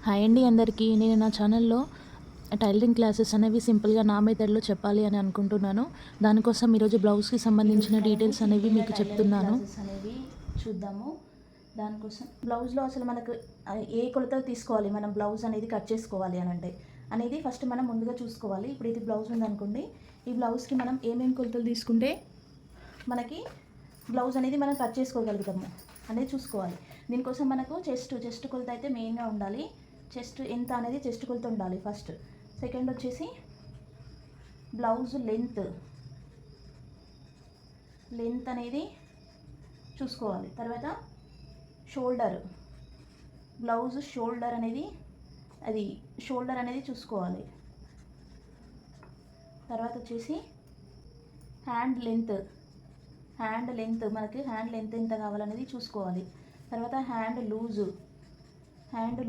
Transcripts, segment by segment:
Hi అండి అందరికీ. నేను నా ఛానల్లో టైలరింగ్ క్లాసెస్ అనేవి సింపుల్గా నా మెథడ్లో చెప్పాలి అని అనుకుంటున్నాను. దానికోసం ఈరోజు బ్లౌజ్కి సంబంధించిన డీటెయిల్స్ అనేవి మీకు చెప్తున్నాను. క్లాసెస్ అనేవి చూద్దాము. దానికోసం బ్లౌజ్లో అసలు మనకు ఏ కొలతలు తీసుకోవాలి, మనం బ్లౌజ్ అనేది కట్ చేసుకోవాలి అని అంటే అనేది ఫస్ట్ మనం ముందుగా చూసుకోవాలి. ఇప్పుడు ఇది బ్లౌజ్ ఉందనుకోండి, ఈ బ్లౌజ్కి మనం ఏమేమి కొలతలు తీసుకుంటే మనకి బ్లౌజ్ అనేది మనం కట్ చేసుకోగలుగుతాము అనేది చూసుకోవాలి. దీనికోసం మనకు చెస్ట్ కొలత అయితే మెయిన్గా ఉండాలి. చెస్ట్ ఎంత అనేది చెస్ట్ కొలత ఉండాలి ఫస్ట్. సెకండ్ వచ్చేసి బ్లౌజ్ లెంత్ అనేది చూసుకోవాలి. తర్వాత బ్లౌజ్ షోల్డర్ అనేది చూసుకోవాలి. తర్వాత వచ్చేసి హ్యాండ్ లెంత్ మనకి హ్యాండ్ లెంత్ ఎంత కావాలనేది చూసుకోవాలి. తర్వాత హ్యాండ్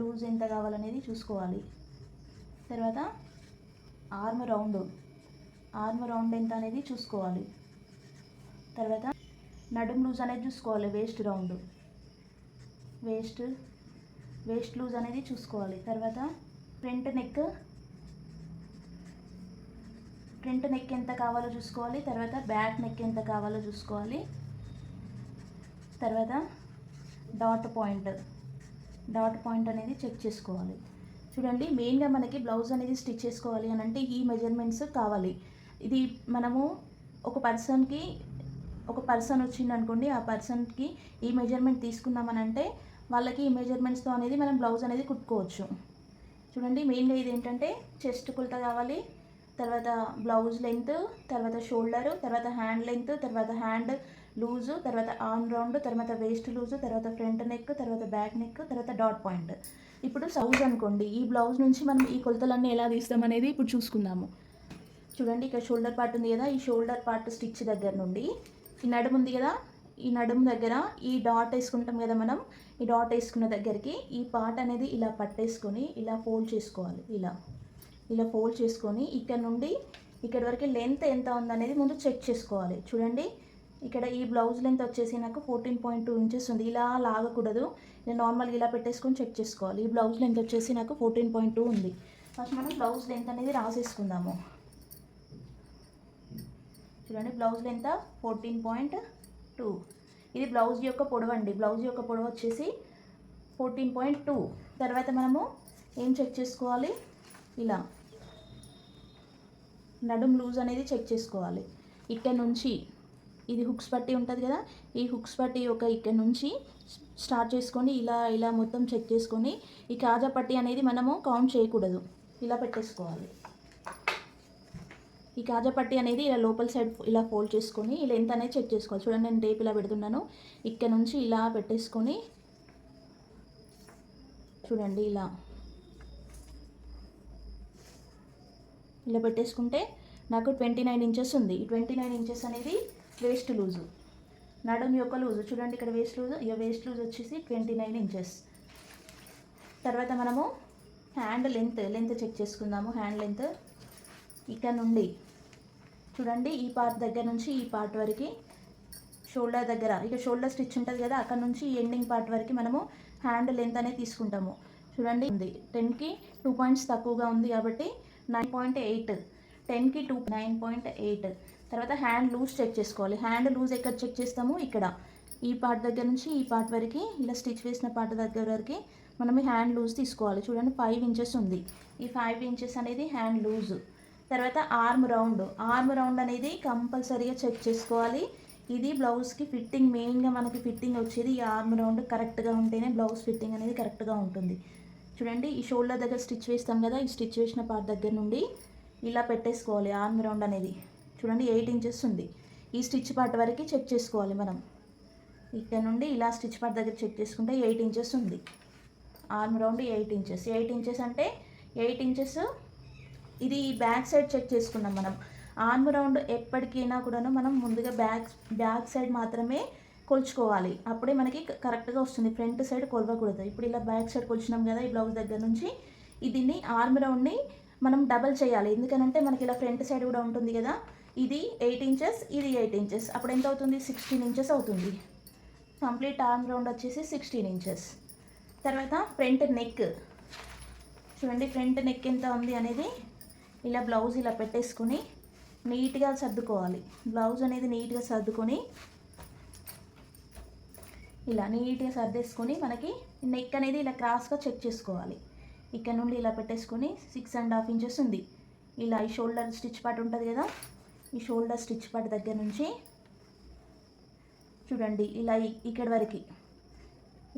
లూజ్ ఎంత కావాలనేది చూసుకోవాలి. తర్వాత ఆర్మ్ రౌండ్ ఎంత అనేది చూసుకోవాలి. తర్వాత నడుం లూజ్ అనేది చూసుకోవాలి. వేస్ట్ లూజ్ అనేది చూసుకోవాలి. తర్వాత ఫ్రంట్ నెక్ ఎంత కావాలో చూసుకోవాలి. తర్వాత బ్యాక్ నెక్ ఎంత కావాలో చూసుకోవాలి. తర్వాత డాట్ పాయింట్ అనేది చెక్ చేసుకోవాలి. చూడండి, మెయిన్గా మనకి బ్లౌజ్ అనేది స్టిచ్ చేసుకోవాలి అని అంటే ఈ మెజర్మెంట్స్ కావాలి. ఇది మనము ఒక పర్సన్ వచ్చింది అనుకోండి, ఆ పర్సన్కి ఈ మెజర్మెంట్ తీసుకున్నామని అంటే వాళ్ళకి ఈ మెజర్మెంట్స్తో అనేది మనం బ్లౌజ్ అనేది కుట్టుకోవచ్చు. చూడండి, మెయిన్గా ఇది ఏంటంటే చెస్ట్ కొలత కావాలి, తర్వాత బ్లౌజ్ లెంత్, తర్వాత షోల్డర్, తర్వాత హ్యాండ్ లెంత్, తర్వాత హ్యాండ్ లూజు, తర్వాత ఆర్మ్ రౌండ్, తర్వాత వేస్ట్ లూజు, తర్వాత ఫ్రంట్ నెక్, తర్వాత బ్యాక్ నెక్, తర్వాత డాట్ పాయింట్. ఇప్పుడు బ్లౌజ్ అనుకోండి, ఈ బ్లౌజ్ నుంచి మనం ఈ కొలతలన్నీ ఎలా తీస్తామనేది ఇప్పుడు చూసుకుందాము. చూడండి, ఇక్కడ షోల్డర్ పార్ట్ ఉంది కదా, ఈ షోల్డర్ పార్ట్ స్టిచ్ దగ్గర నుండి ఈ నడుము ఉంది కదా, ఈ నడుము దగ్గర ఈ డాట్ వేసుకుంటాం కదా మనం, ఈ డాట్ వేసుకున్న దగ్గరికి ఈ పార్ట్ అనేది ఇలా పట్టేసుకొని ఇలా ఫోల్డ్ చేసుకోవాలి. ఇలా ఫోల్డ్ చేసుకొని ఇక్కడ నుండి ఇక్కడ వరకు లెంత్ ఎంత ఉందనేది ముందు చెక్ చేసుకోవాలి. చూడండి, ఇక్కడ ఈ బ్లౌజ్ లెంత్ వచ్చేసి నాకు 14.2 ఇంచెస్ ఉంది. ఇలా లాగకూడదు, నేను నార్మల్గా ఇలా పెట్టేసుకొని చెక్ చేసుకోవాలి. ఈ బ్లౌజ్ లెంత్ వచ్చేసి నాకు 14.2 ఉంది. ఫస్ట్ మనం బ్లౌజ్ లెంత్ అనేది రాసేసుకుందాము. చూడండి, బ్లౌజ్ లెంత్ 14.2. ఇది బ్లౌజ్ యొక్క పొడవు అండి. బ్లౌజ్ యొక్క పొడవు వచ్చేసి 14.2. తర్వాత మనము ఏం చెక్ చేసుకోవాలి, ఇలా నడుం లూజ్ అనేది చెక్ చేసుకోవాలి. ఇక్కడ నుంచి ఇది హుక్స్ పట్టి ఉంటుంది కదా, ఈ హుక్స్ పట్టి ఇక్కడ నుంచి స్టార్ట్ చేసుకొని ఇలా మొత్తం చెక్ చేసుకొని ఈ కాజా పట్టి అనేది మనము కౌంట్ చేయకూడదు, ఇలా పెట్టేసుకోవాలి. ఈ కాజా పట్టి అనేది ఇలా లోపల సైడ్ ఇలా ఫోల్డ్ చేసుకొని ఈ లెంత్ అనేది చెక్ చేసుకోవాలి. చూడండి, నేను టేప్ ఇలా పెడుతున్నాను, ఇక్కడ నుంచి ఇలా పెట్టేసుకొని చూడండి ఇలా పెట్టేసుకుంటే నాకు 29 ఇంచెస్ ఉంది. ఈ 29 ఇంచెస్ అనేది వేస్ట్ లూజు, నడుము యొక్క లూజు. చూడండి, ఇక్కడ వేస్ట్ లూజ్ వచ్చేసి 29 ఇంచెస్. తర్వాత మనము హ్యాండ్ లెంత్ చెక్ చేసుకుందాము. హ్యాండ్ లెంత్ ఇక్కడ నుండి చూడండి, ఈ పార్ట్ దగ్గర నుంచి ఈ పార్ట్ వరకు షోల్డర్ దగ్గర, ఇక షోల్డర్ స్టిచ్ ఉంటుంది కదా, అక్కడ నుంచి ఎండింగ్ పార్ట్ వరకు మనము హ్యాండ్ లెంత్ అనేది తీసుకుంటాము. చూడండి, 10కి 2 పాయింట్స్ తక్కువగా ఉంది కాబట్టి 9.8, 10కి 9.8. తర్వాత హ్యాండ్ లూజ్ చెక్ చేసుకోవాలి. హ్యాండ్ లూజ్ ఎక్కడ చెక్ చేస్తాము, ఇక్కడ ఈ పార్ట్ దగ్గర నుంచి ఈ పార్ట్ వరకు, ఇలా స్టిచ్ వేసిన పార్ట్ దగ్గర వరకు మనం ఈ హ్యాండ్ లూజ్ తీసుకోవాలి. చూడండి, 5 ఇంచెస్ ఉంది. ఈ 5 ఇంచెస్ అనేది హ్యాండ్ లూజ్. తర్వాత ఆర్మ్ రౌండ్ అనేది కంపల్సరీగా చెక్ చేసుకోవాలి. ఇది బ్లౌజ్కి ఫిట్టింగ్, మెయిన్గా మనకి ఫిట్టింగ్ వచ్చేది ఈ ఆర్మ్ రౌండ్ కరెక్ట్గా ఉంటేనే బ్లౌజ్ ఫిట్టింగ్ అనేది కరెక్ట్గా ఉంటుంది. చూడండి, ఈ షోల్డర్ దగ్గర స్టిచ్ వేస్తాం కదా, ఈ స్టిచ్ వేసిన పార్ట్ దగ్గర నుండి ఇలా పెట్టేసుకోవాలి. ఆర్మ్ రౌండ్ అనేది చూడండి 8 ఇంచెస్ ఉంది. ఈ స్టిచ్ పార్ట్ వరకు చెక్ చేసుకోవాలి మనం. ఇక్కడ నుండి ఇలా స్టిచ్ పార్ట్ దగ్గర చెక్ చేసుకుంటే 8 ఇంచెస్ ఉంది. Arm round 8 inches. 8 ఇంచెస్ అంటే 8 ఇంచెస్. ఇది బ్యాక్ సైడ్ చెక్ చేసుకున్నాం మనం. ఆర్మ్ రౌండ్ ఎప్పటికైనా కూడాను మనం ముందుగా బ్యాక్ సైడ్ మాత్రమే కొలుచుకోవాలి, అప్పుడే మనకి కరెక్ట్గా వస్తుంది. ఫ్రంట్ సైడ్ కొలవకూడదు. ఇప్పుడు ఇలా బ్యాక్ సైడ్ కొలిచినాం కదా ఈ బ్లౌజ్ దగ్గర నుంచి, దీన్ని ఆర్మ్ రౌండ్ని మనం డబల్ చేయాలి. ఎందుకనంటే మనకి ఇలా ఫ్రంట్ సైడ్ కూడా ఉంటుంది కదా, ఇది 8 ఇంచెస్, ఇది 8 ఇంచెస్, అప్పుడు ఎంత అవుతుంది, 16 ఇంచెస్ అవుతుంది. కంప్లీట్ ఆర్మ్ రౌండ్ వచ్చేసి 16 ఇంచెస్. తర్వాత ఫ్రంట్ చూడండి ఫ్రంట్ నెక్ ఎంత ఉంది అనేది ఇలా బ్లౌజ్ ఇలా పెట్టేసుకొని నీట్గా సర్దుకోవాలి. బ్లౌజ్ అనేది నీట్గా సర్దుకొని ఇలా నీట్గా సర్దేసుకొని మనకి నెక్ అనేది ఇలా క్రాస్గా చెక్ చేసుకోవాలి. ఇక్కడ నుండి ఇలా పెట్టేసుకొని 6.5 ఇంచెస్ ఉంది. ఇలా ఈ షోల్డర్ స్టిచ్ పార్ట్ ఉంటుంది కదా, ఈ షోల్డర్ స్టిచ్ పార్ట్ దగ్గర నుంచి చూడండి ఇలా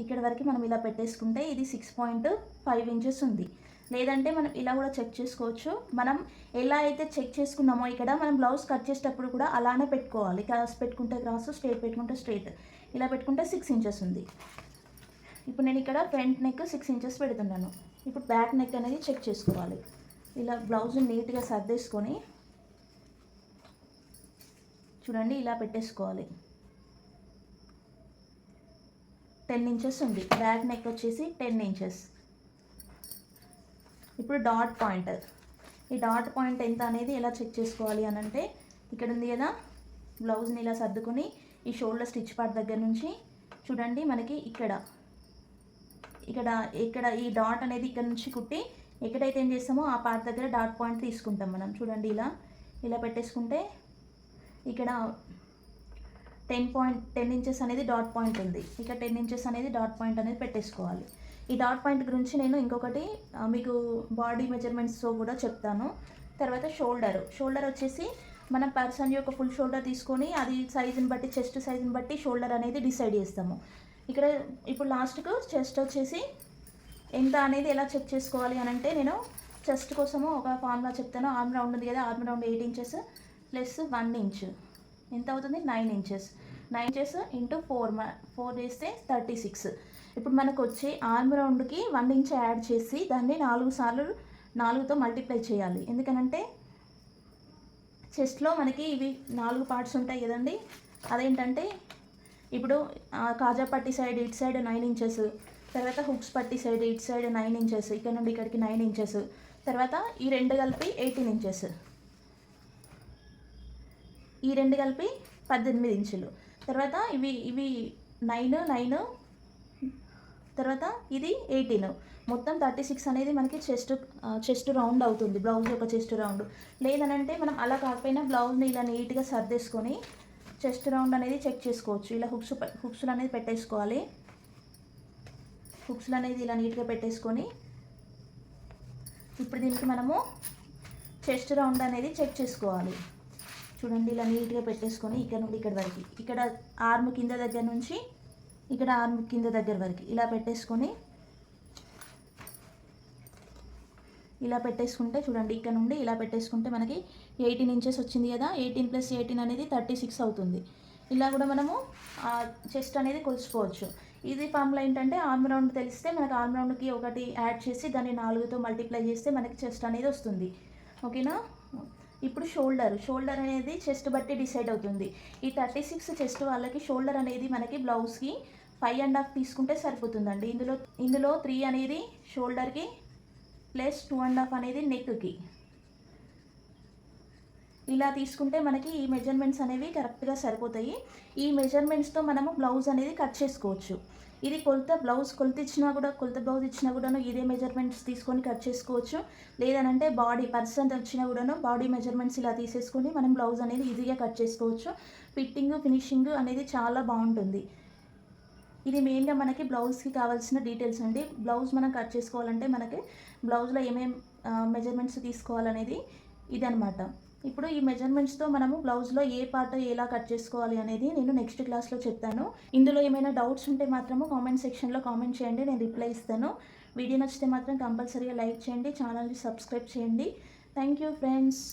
ఇక్కడ వరకు మనం ఇలా పెట్టేసుకుంటే ఇది 6.5 ఇంచెస్ ఉంది. లేదంటే మనం ఇలా కూడా చెక్ చేసుకోవచ్చు. మనం ఎలా అయితే చెక్ చేసుకున్నామో ఇక్కడ మనం బ్లౌజ్ కట్ చేసేటప్పుడు కూడా అలానే పెట్టుకోవాలి. క్రాస్ పెట్టుకుంటే క్రాస్, స్ట్రైట్ పెట్టుకుంటే స్ట్రైట్. ఇలా పెట్టుకుంటే 6 ఇంచెస్ ఉంది. ఇప్పుడు నేను ఇక్కడ ఫ్రంట్ నెక్ 6 ఇంచెస్ పెడుతున్నాను. ఇప్పుడు బ్యాక్ నెక్ అనేది చెక్ చేసుకోవాలి. ఇలా బ్లౌజ్ నీట్గా సర్దేసుకొని చూడండి ఇలా పెట్టేసుకోవాలి. 10 ఇంచెస్ ఉంది. బ్యాక్ నెక్ వచ్చేసి 10 ఇంచెస్. ఇప్పుడు డాట్ పాయింట్, ఈ డాట్ పాయింట్ ఎంత అనేది ఎలా చెక్ చేసుకోవాలి అని అంటే ఇక్కడ ఉంది కదా, బ్లౌజ్ని ఇలా సర్దుకొని ఈ షోల్డర్ స్టిచ్ పార్ట్ దగ్గర నుంచి చూడండి మనకి ఇక్కడ ఈ డాట్ అనేది ఇక్కడ నుంచి కుట్టి ఎక్కడైతే ఏం చేస్తామో ఆ పార్ట్ దగ్గర డాట్ పాయింట్ తీసుకుంటాం మనం. చూడండి ఇలా పెట్టేసుకుంటే ఇక్కడ 10 ఇంచెస్ అనేది డాట్ పాయింట్ ఉంది. ఇక్కడ 10 ఇంచెస్ అనేది డాట్ పాయింట్ అనేది పెట్టేసుకోవాలి. ఈ డాట్ పాయింట్ గురించి నేను ఇంకొకటి మీకు బాడీ మెజర్మెంట్స్తో కూడా చెప్తాను. తర్వాత షోల్డర్ వచ్చేసి మనం పర్సన్ యొక్క ఫుల్ షోల్డర్ తీసుకొని అది సైజుని బట్టి, చెస్ట్ సైజుని బట్టి షోల్డర్ అనేది డిసైడ్ చేస్తాము. ఇప్పుడు లాస్ట్కు చెస్ట్ వచ్చేసి ఎంత అనేది ఎలా చెక్ చేసుకోవాలి అని అంటే నేను చెస్ట్ కోసము ఒక ఫార్ములా చెప్తాను. ఆర్మ్ రౌండ్ ఉంది కదా, arm round 8 inches plus 1 inch ఎంత అవుతుంది? 9 ఇంచెస్. 9 ఇంచెస్ ఇంటూ 4 చేస్తే 36. ఇప్పుడు మనకు వచ్చే ఆర్మ్ రౌండ్కి 1 ఇంచ్ యాడ్ చేసి దాన్ని 4 సార్లు 4తో మల్టిప్లై చేయాలి. ఎందుకనంటే చెస్ట్లో మనకి ఇవి 4 పార్ట్స్ ఉంటాయి కదండి. అదేంటంటే ఇప్పుడు కాజా పట్టి సైడ్ ఇటు సైడ్ 9 ఇంచెస్, తర్వాత హుక్స్ పట్టి సైడ్ ఇటు సైడ్ 9 ఇంచెస్, ఇక్కడ నుండి ఇక్కడికి 9 ఇంచెస్, తర్వాత ఈ రెండు కలిపి 18 ఇంచెస్, ఈ రెండు కలిపి 18 ఇంచులు, తర్వాత ఇవి 9 తర్వాత ఇది 18, మొత్తం 36 అనేది మనకి చెస్ట్ రౌండ్ అవుతుంది. బ్లౌజ్ యొక్క చెస్ట్ రౌండ్. లేదనంటే మనం అలా కాకపోయినా బ్లౌజ్ని ఇలా నీట్గా సర్దేసుకొని చెస్ట్ రౌండ్ అనేది చెక్ చేసుకోవచ్చు. ఇలా హుక్స్లు అనేది పెట్టేసుకోవాలి. హుక్స్లు అనేది ఇలా నీట్గా పెట్టేసుకొని ఇప్పుడు దీనికి మనము చెస్ట్ రౌండ్ అనేది చెక్ చేసుకోవాలి. చూడండి ఇలా నీట్గా పెట్టేసుకొని ఇక్కడ నుండి ఇక్కడ వరకు, ఇక్కడ ఆర్మ్ కింద దగ్గర నుంచి ఇక్కడ ఆర్మ్ కింద దగ్గర వరకు ఇలా పెట్టేసుకుంటే చూడండి ఇక్కడ నుండి ఇలా పెట్టేసుకుంటే మనకి 18 ఇంచెస్ వచ్చింది కదా. 18 + 18 అనేది 36 అవుతుంది. ఇలా కూడా మనము చెస్ట్ అనేది కొలుచుకోవచ్చు. ఇది ఫార్ములా ఏంటంటే ఆర్మ్ రౌండ్ తెలిస్తే మనకు ఆర్మ్ రౌండ్కి ఒకటి యాడ్ చేసి దాన్ని 4తో మల్టిప్లై చేస్తే మనకి చెస్ట్ అనేది వస్తుంది. ఓకేనా? ఇప్పుడు షోల్డర్ అనేది చెస్ట్ బట్టి డిసైడ్ అవుతుంది. ఈ 36 చెస్ట్ వాళ్ళకి షోల్డర్ అనేది మనకి బ్లౌజ్కి 5.5 తీసుకుంటే సరిపోతుందండి. ఇందులో 3 అనేది షోల్డర్కి ప్లస్ 2.5 అనేది నెక్కి. ఇలా తీసుకుంటే మనకి ఈ మెజర్మెంట్స్ అనేవి కరెక్ట్గా సరిపోతాయి. ఈ మెజర్మెంట్స్తో మనము బ్లౌజ్ అనేది కట్ చేసుకోవచ్చు. ఇది బ్లౌజ్ బ్లౌజ్ ఇచ్చినా కూడాను ఇదే మెజర్మెంట్స్ తీసుకొని కట్ చేసుకోవచ్చు. లేదనంటే పర్సన్ వచ్చినా కూడాను బాడీ మెజర్మెంట్స్ ఇలా తీసేసుకొని మనం బ్లౌజ్ అనేది ఈజీగా కట్ చేసుకోవచ్చు. ఫినిషింగ్ అనేది చాలా బాగుంటుంది. ఇది మెయిన్గా మనకి బ్లౌజ్కి కావాల్సిన డీటెయిల్స్ అండి. బ్లౌజ్ మనం కట్ చేసుకోవాలంటే మనకి బ్లౌజ్లో ఏమేమి మెజర్మెంట్స్ తీసుకోవాలనేది ఇదనమాట. ఇప్పుడు ఈ మెజర్మెంట్స్తో మనము బ్లౌజ్లో ఏ పార్ట్ ఎలా కట్ చేసుకోవాలి అనేది నేను నెక్స్ట్ క్లాస్లో చెప్తాను. ఇందులో ఏమైనా డౌట్స్ ఉంటే మాత్రము కామెంట్ సెక్షన్లో కామెంట్ చేయండి, నేను రిప్లై ఇస్తాను. వీడియో నచ్చితే మాత్రం కంపల్సరీగా లైక్ చేయండి, ఛానల్ని సబ్స్క్రైబ్ చేయండి. Thank you friends.